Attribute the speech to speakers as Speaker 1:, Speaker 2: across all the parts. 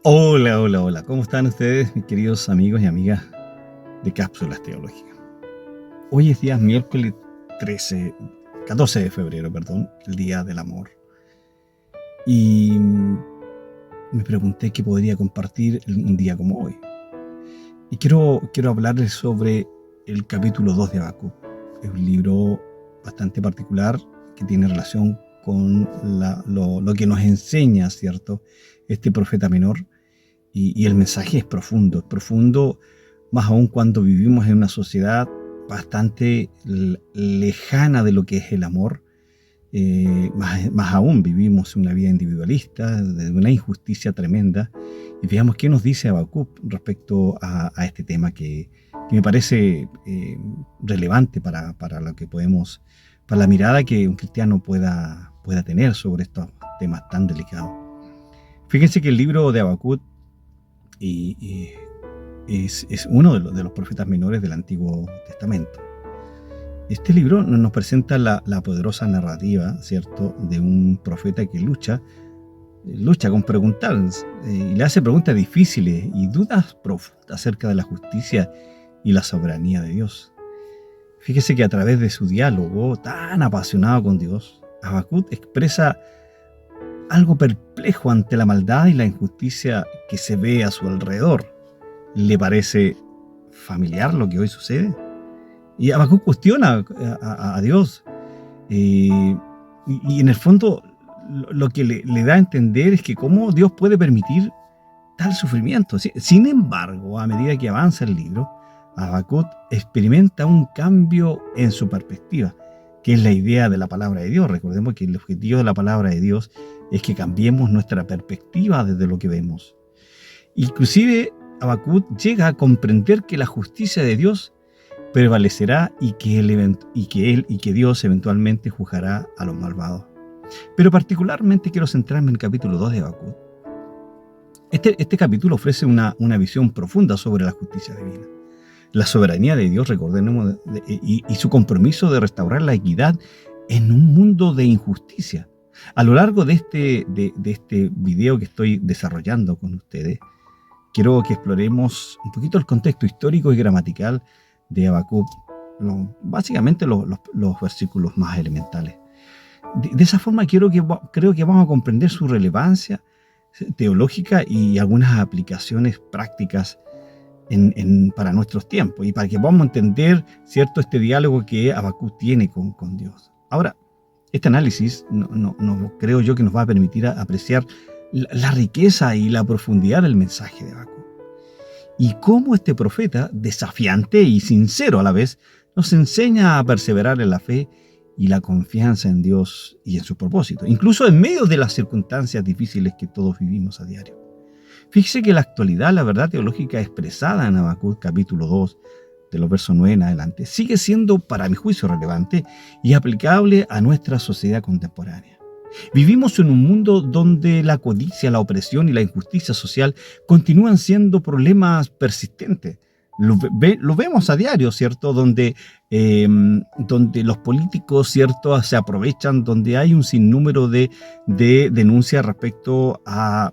Speaker 1: Hola, hola, hola. ¿Cómo están ustedes, mis queridos amigos y amigas de Cápsulas Teológicas? Hoy es día miércoles 14 de febrero, perdón, el Día del Amor. Y me pregunté qué podría compartir un día como hoy. Y quiero hablarles sobre el capítulo 2 de Habacuc. Es un libro bastante particular que tiene relación con lo que nos enseña, ¿cierto?, este profeta menor. Y el mensaje es profundo, más aún cuando vivimos en una sociedad bastante lejana de lo que es el amor. Más aún vivimos una vida individualista, de una injusticia tremenda. Y veamos qué nos dice Habacuc respecto a este tema que me parece relevante para lo que podemos, para la mirada que un cristiano pueda tener sobre estos temas tan delicados. Fíjense que el libro de Habacuc es uno de los profetas menores del Antiguo Testamento. Este libro nos presenta la poderosa narrativa, ¿cierto?, de un profeta que lucha con preguntar y le hace preguntas difíciles y dudas profundas acerca de la justicia y la soberanía de Dios. Fíjese que a través de su diálogo tan apasionado con Dios, Habacuc expresa algo perplejo ante la maldad y la injusticia que se ve a su alrededor. ¿Le parece familiar lo que hoy sucede? Y Habacuc cuestiona a Dios. Y en el fondo lo que le da a entender es que cómo Dios puede permitir tal sufrimiento. Sin embargo, a medida que avanza el libro, Habacuc experimenta un cambio en su perspectiva, que es la idea de la palabra de Dios. Recordemos que el objetivo de la palabra de Dios es que cambiemos nuestra perspectiva desde lo que vemos. Inclusive Habacuc llega a comprender que la justicia de Dios prevalecerá y que Dios eventualmente juzgará a los malvados. Pero particularmente quiero centrarme en el capítulo 2 de Habacuc. Este capítulo ofrece una visión profunda sobre la justicia divina, la soberanía de Dios, recordemos, y su compromiso de restaurar la equidad en un mundo de injusticia. A lo largo de este video que estoy desarrollando con ustedes, quiero que exploremos un poquito el contexto histórico y gramatical de Habacuc, básicamente los versículos más elementales. De esa forma creo que vamos a comprender su relevancia teológica y algunas aplicaciones prácticas para nuestros tiempos y para que podamos entender, ¿cierto?, este diálogo que Habacuc tiene con Dios. Ahora, este análisis no creo yo que nos va a permitir apreciar la riqueza y la profundidad del mensaje de Habacuc. Y cómo este profeta, desafiante y sincero a la vez, nos enseña a perseverar en la fe y la confianza en Dios y en sus propósitos, incluso en medio de las circunstancias difíciles que todos vivimos a diario. Fíjese que en la actualidad la verdad teológica expresada en Habacuc capítulo 2, de los versos 9 en adelante, sigue siendo, para mi juicio, relevante y aplicable a nuestra sociedad contemporánea. Vivimos en un mundo donde la codicia, la opresión y la injusticia social continúan siendo problemas persistentes. Lo vemos a diario, ¿cierto? Donde los políticos, ¿cierto?, se aprovechan, donde hay un sinnúmero de denuncias respecto a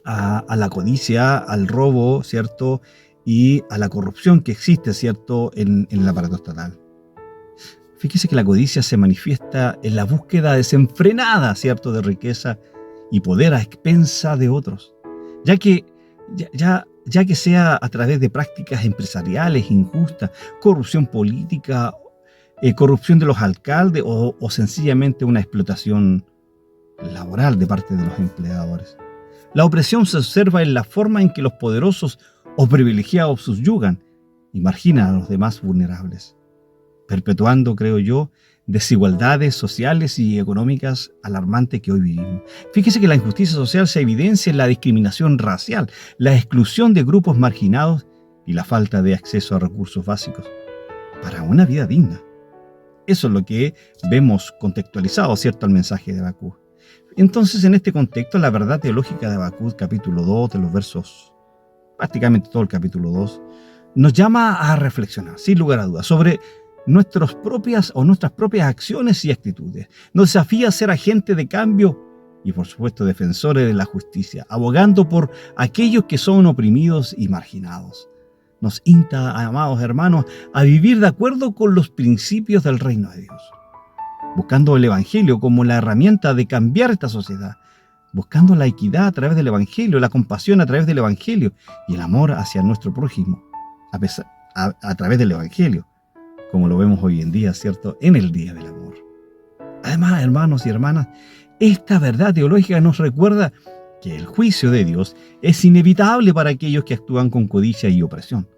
Speaker 1: la codicia, al robo, ¿cierto?, y a la corrupción que existe, ¿cierto?, en el aparato estatal. Fíjese que la codicia se manifiesta en la búsqueda desenfrenada, ¿cierto?, de riqueza y poder a expensa de otros, ya que sea a través de prácticas empresariales injustas, corrupción política, corrupción de los alcaldes o sencillamente una explotación laboral de parte de los empleadores. La opresión se observa en la forma en que los poderosos o privilegiados subyugan y marginan a los demás vulnerables, perpetuando, creo yo, desigualdades sociales y económicas alarmantes que hoy vivimos. Fíjese que la injusticia social se evidencia en la discriminación racial, la exclusión de grupos marginados y la falta de acceso a recursos básicos para una vida digna. Eso es lo que vemos contextualizado, ¿cierto?, al mensaje de Habacuc. Entonces, en este contexto, la verdad teológica de Habacuc, capítulo 2, de los versos, prácticamente todo el capítulo 2, nos llama a reflexionar, sin lugar a dudas, sobre nuestras propias acciones y actitudes. Nos desafía a ser agentes de cambio y por supuesto defensores de la justicia, abogando por aquellos que son oprimidos y marginados. Nos insta, amados hermanos, a vivir de acuerdo con los principios del reino de Dios, buscando el Evangelio como la herramienta de cambiar esta sociedad, buscando la equidad a través del Evangelio, la compasión a través del Evangelio y el amor hacia nuestro prójimo a través del Evangelio, como lo vemos hoy en día, ¿cierto?, en el Día del Amor. Además, hermanos y hermanas, esta verdad teológica nos recuerda que el juicio de Dios es inevitable para aquellos que actúan con codicia y opresión.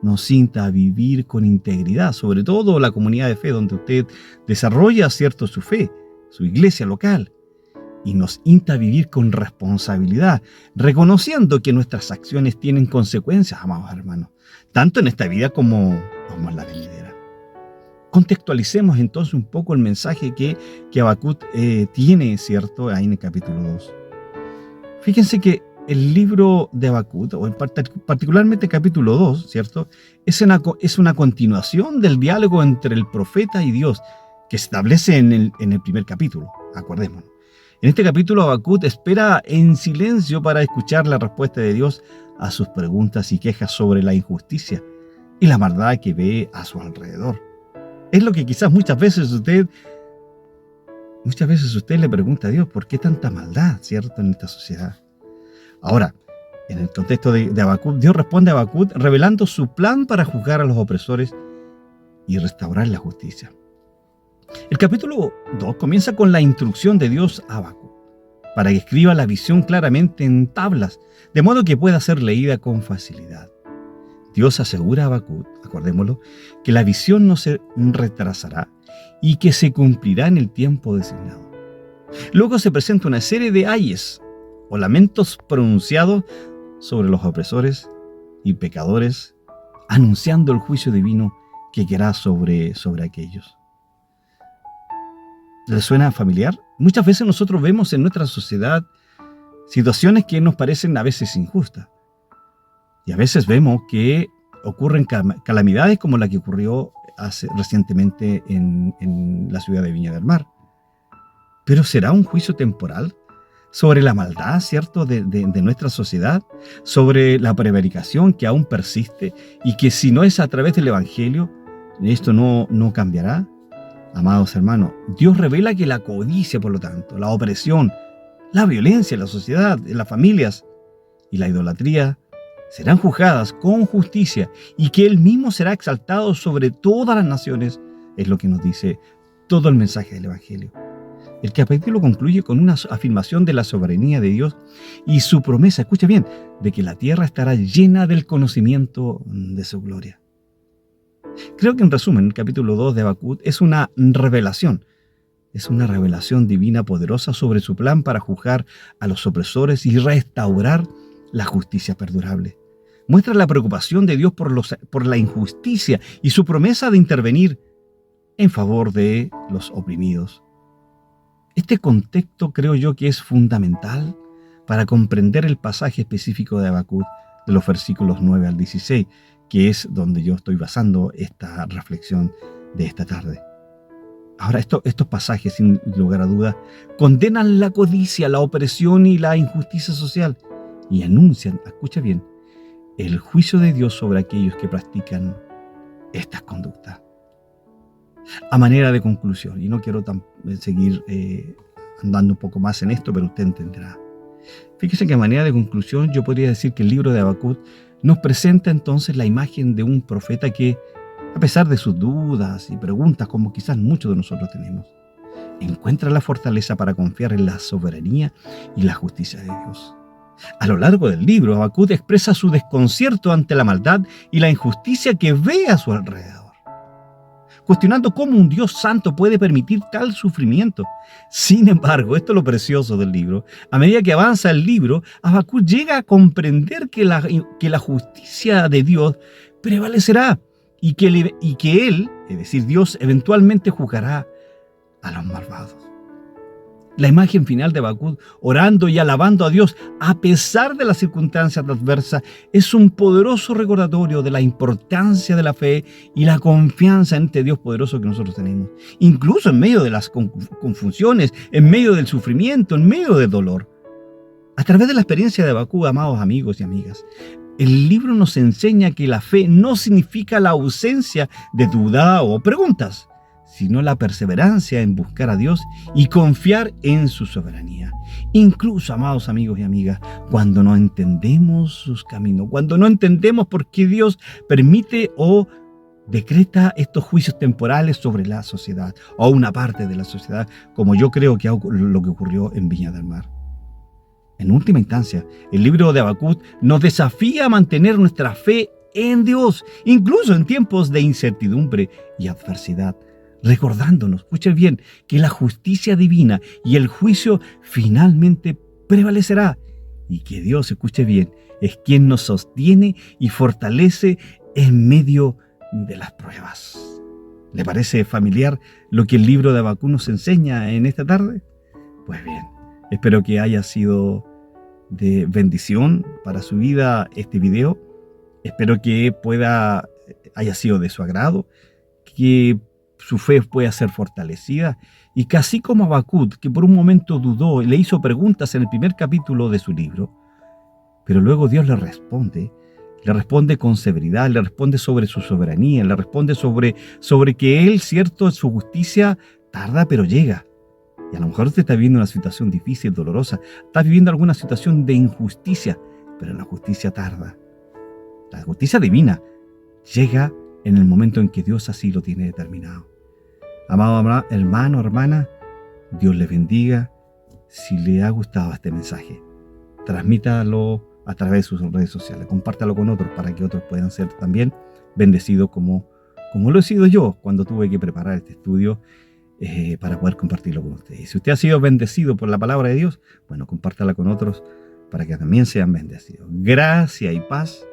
Speaker 1: Nos insta a vivir con integridad, sobre todo la comunidad de fe donde usted desarrolla, ¿cierto?, su fe, su iglesia local. Y nos insta a vivir con responsabilidad, reconociendo que nuestras acciones tienen consecuencias, amados hermanos, tanto en esta vida como en la venidera. Contextualicemos entonces un poco el mensaje que Habacuc tiene, ¿cierto?, ahí en el capítulo 2. Fíjense que el libro de Habacuc, o particularmente el capítulo 2, ¿cierto?, es una continuación del diálogo entre el profeta y Dios que se establece en el primer capítulo, acordémonos. En este capítulo, Habacuc espera en silencio para escuchar la respuesta de Dios a sus preguntas y quejas sobre la injusticia y la maldad que ve a su alrededor. Es lo que quizás muchas veces usted le pregunta a Dios, ¿por qué tanta maldad, cierto, en esta sociedad? Ahora, en el contexto de Habacuc, Dios responde a Habacuc revelando su plan para juzgar a los opresores y restaurar la justicia. El capítulo 2 comienza con la instrucción de Dios a Habacuc para que escriba la visión claramente en tablas, de modo que pueda ser leída con facilidad. Dios asegura a Habacuc, acordémoslo, que la visión no se retrasará y que se cumplirá en el tiempo designado. Luego se presenta una serie de ayes o lamentos pronunciados sobre los opresores y pecadores, anunciando el juicio divino que caerá sobre aquellos. ¿Les suena familiar? Muchas veces nosotros vemos en nuestra sociedad situaciones que nos parecen a veces injustas. Y a veces vemos que ocurren calamidades como la que ocurrió recientemente en la ciudad de Viña del Mar. Pero ¿será un juicio temporal sobre la maldad, cierto, de nuestra sociedad? Sobre la prevaricación que aún persiste y que si no es a través del Evangelio, esto no cambiará. Amados hermanos, Dios revela que la codicia, por lo tanto, la opresión, la violencia en la sociedad, en las familias y la idolatría serán juzgadas con justicia y que Él mismo será exaltado sobre todas las naciones, es lo que nos dice todo el mensaje del Evangelio. El capítulo concluye con una afirmación de la soberanía de Dios y su promesa, escucha bien, de que la tierra estará llena del conocimiento de su gloria. Creo que en resumen, el capítulo 2 de Habacuc es una revelación divina poderosa sobre su plan para juzgar a los opresores y restaurar la justicia perdurable. Muestra la preocupación de Dios por la injusticia y su promesa de intervenir en favor de los oprimidos. Este contexto creo yo que es fundamental para comprender el pasaje específico de Habacuc de los versículos 9 al 16, que es donde yo estoy basando esta reflexión de esta tarde. Ahora, estos pasajes, sin lugar a dudas, condenan la codicia, la opresión y la injusticia social y anuncian, escucha bien, el juicio de Dios sobre aquellos que practican estas conductas. A manera de conclusión, y no quiero seguir andando un poco más en esto, pero usted entenderá. Fíjese que a manera de conclusión yo podría decir que el libro de Habacuc nos presenta entonces la imagen de un profeta que, a pesar de sus dudas y preguntas, como quizás muchos de nosotros tenemos, encuentra la fortaleza para confiar en la soberanía y la justicia de Dios. A lo largo del libro, Habacuc expresa su desconcierto ante la maldad y la injusticia que ve a su alrededor, cuestionando cómo un Dios santo puede permitir tal sufrimiento. Sin embargo, esto es lo precioso del libro. A medida que avanza el libro, Habacuc llega a comprender que la justicia de Dios prevalecerá y que Él, es decir, Dios, eventualmente juzgará a los malvados. La imagen final de Habacuc, orando y alabando a Dios a pesar de las circunstancias adversas, es un poderoso recordatorio de la importancia de la fe y la confianza en este Dios poderoso que nosotros tenemos. Incluso en medio de las confusiones, en medio del sufrimiento, en medio del dolor. A través de la experiencia de Habacuc, amados amigos y amigas, el libro nos enseña que la fe no significa la ausencia de duda o preguntas, sino la perseverancia en buscar a Dios y confiar en su soberanía. Incluso, amados amigos y amigas, cuando no entendemos sus caminos, cuando no entendemos por qué Dios permite o decreta estos juicios temporales sobre la sociedad o una parte de la sociedad, como yo creo que lo que ocurrió en Viña del Mar. En última instancia, el libro de Habacuc nos desafía a mantener nuestra fe en Dios, incluso en tiempos de incertidumbre y adversidad, recordándonos, escuchen bien, que la justicia divina y el juicio finalmente prevalecerá y que Dios, escuche bien, es quien nos sostiene y fortalece en medio de las pruebas. ¿Le parece familiar lo que el libro de Habacuc nos enseña en esta tarde? Pues bien, espero que haya sido de bendición para su vida este video. Espero que haya sido de su agrado, que su fe pueda ser fortalecida y que así como Habacuc, que por un momento dudó y le hizo preguntas en el primer capítulo de su libro, pero luego Dios le responde con severidad, le responde sobre su soberanía, le responde sobre que Él, cierto, su justicia tarda pero llega. Y a lo mejor usted está viviendo una situación difícil, dolorosa, está viviendo alguna situación de injusticia, pero la justicia tarda. La justicia divina llega en el momento en que Dios así lo tiene determinado. Amado hermano, hermana, Dios le bendiga. Si le ha gustado este mensaje, transmítalo a través de sus redes sociales, compártalo con otros para que otros puedan ser también bendecidos como lo he sido yo cuando tuve que preparar este estudio para poder compartirlo con ustedes. Y si usted ha sido bendecido por la palabra de Dios, bueno, compártala con otros para que también sean bendecidos. Gracia y paz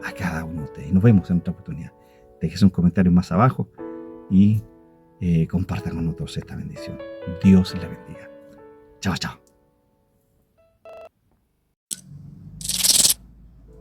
Speaker 1: a cada uno de ustedes. Nos vemos en otra oportunidad. Déjese un comentario más abajo y compartan con otros esta bendición. Dios les bendiga. Chao, chao.